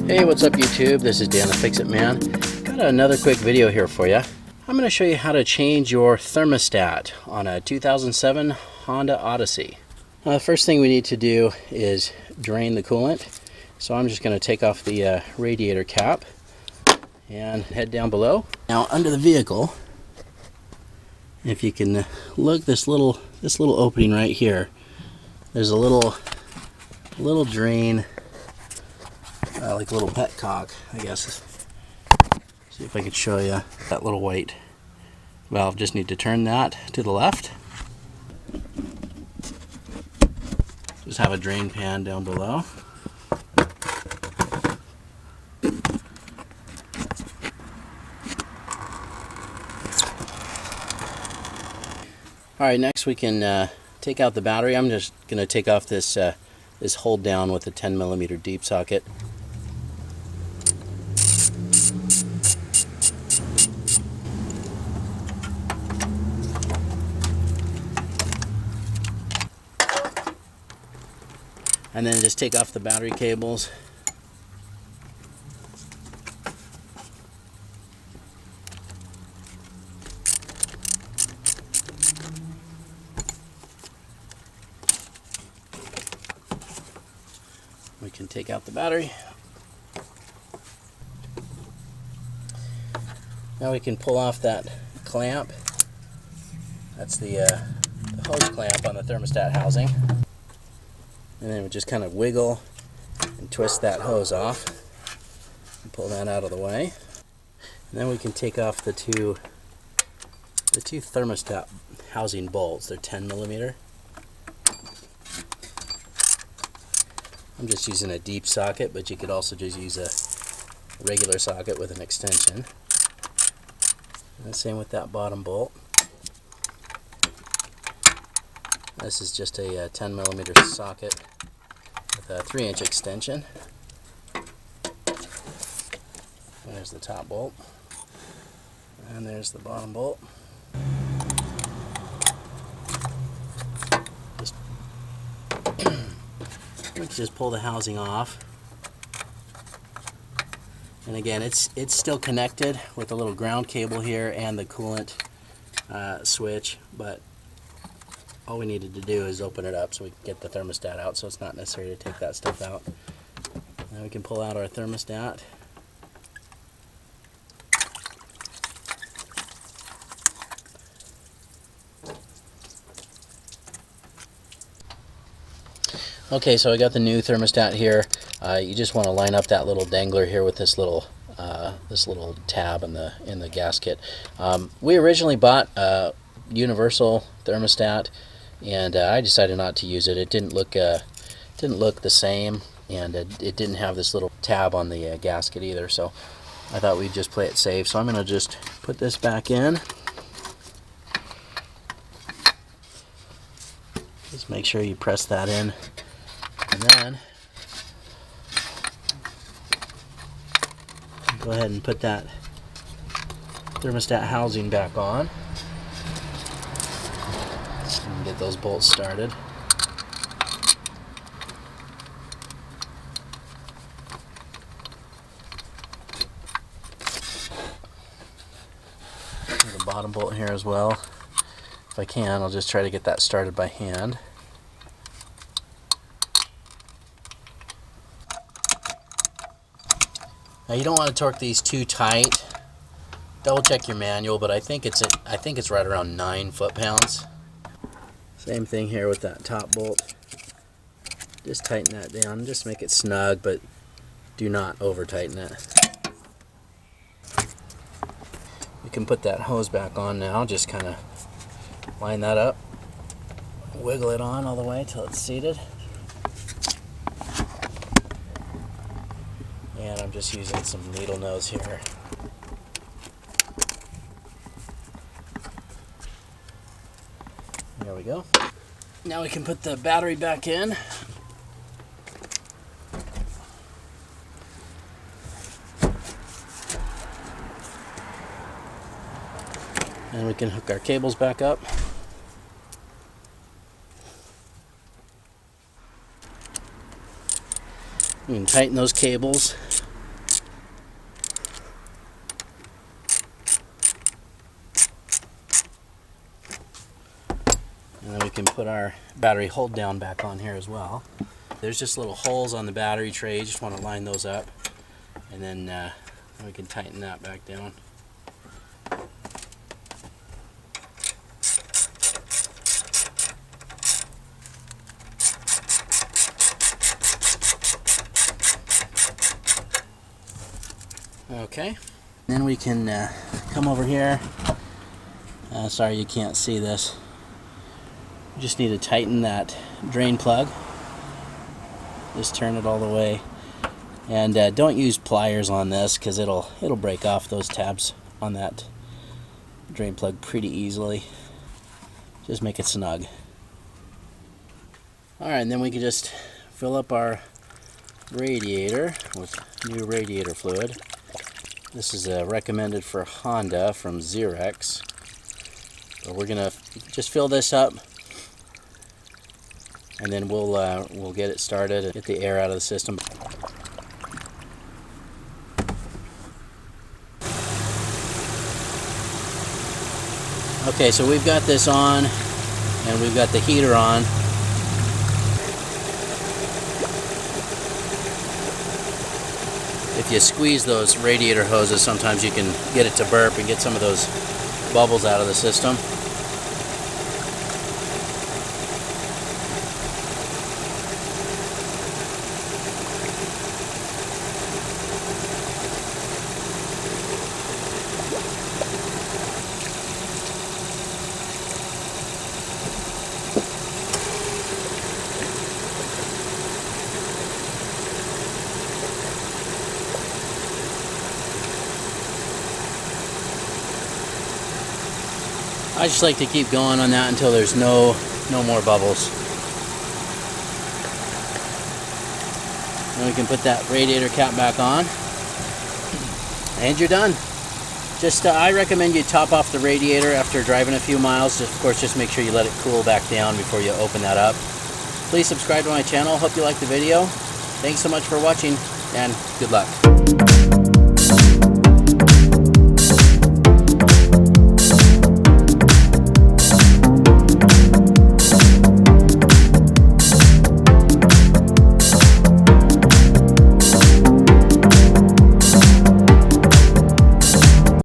Hey, what's up YouTube? This is Dan the Fix-It Man. Got another quick video here for you. I'm going to show you how to change your thermostat on a 2007 Honda Odyssey. The first thing we need to do is drain the coolant. So I'm just going to take off the radiator cap and head down below. Now under the vehicle, if you can look, this little opening right here, there's a little drain. Like a little petcock, I guess. See if I can show you that little white valve. Just need to turn that to the left. Just have a drain pan down below. Alright, next we can take out the battery. I'm just going to take off this hold down with a 10mm deep socket. And then just take off the battery cables. We can take out the battery. Now we can pull off that clamp. That's the hose clamp on the thermostat housing. And then we just kind of wiggle and twist that hose off and pull that out of the way. And then we can take off the two thermostat housing bolts. They're 10mm. I'm just using a deep socket, but you could also just use a regular socket with an extension. And the same with that bottom bolt. This is just a 10mm socket with a 3-inch extension. There's the top bolt, and there's the bottom bolt. We can just pull the housing off, and again, it's still connected with a little ground cable here and the coolant switch, but all we needed to do is open it up so we can get the thermostat out, so it's not necessary to take that stuff out. Now we can pull out our thermostat. Okay, so I got the new thermostat here. You just want to line up that little dangler here with this little tab in the gasket. We originally bought a universal thermostat, and I decided not to use it. It didn't look the same, and it didn't have this little tab on the gasket either. So I thought we'd just play it safe. So I'm going to just put this back in. Just make sure you press that in, and then go ahead and put that thermostat housing back on. And get those bolts started. The bottom bolt here as well. If I can, I'll just try to get that started by hand. Now you don't want to torque these too tight. Double check your manual, but I think it's right around 9 foot-pounds. Same thing here with that top bolt. Just tighten that down. Just make it snug, but do not over tighten it. We can put that hose back on now. Just kind of line that up, wiggle it on all the way till it's seated. And I'm just using some needle nose here. There we go. Now we can put the battery back in. And we can hook our cables back up. You can tighten those cables put our battery hold down back on here as well. There's just little holes on the battery tray. You just want to line those up, and then we can tighten that back down. Okay, then we can come over here. Sorry you can't see this. You just need to tighten that drain plug. Just turn it all the way, and don't use pliers on this because it'll break off those tabs on that drain plug pretty easily. Just make it snug. Alright, and then we can just fill up our radiator with new radiator fluid. This is recommended for Honda from Xerox. So we're gonna just fill this up, and then we'll get it started and get the air out of the system. Okay, so we've got this on, and we've got the heater on. If you squeeze those radiator hoses, sometimes you can get it to burp and get some of those bubbles out of the system. I just like to keep going on that until there's no more bubbles. Then we can put that radiator cap back on, and you're done. Just I recommend you top off the radiator after driving a few miles. Of course, just make sure you let it cool back down before you open that up. Please subscribe to my channel. Hope you liked the video. Thanks so much for watching, and good luck.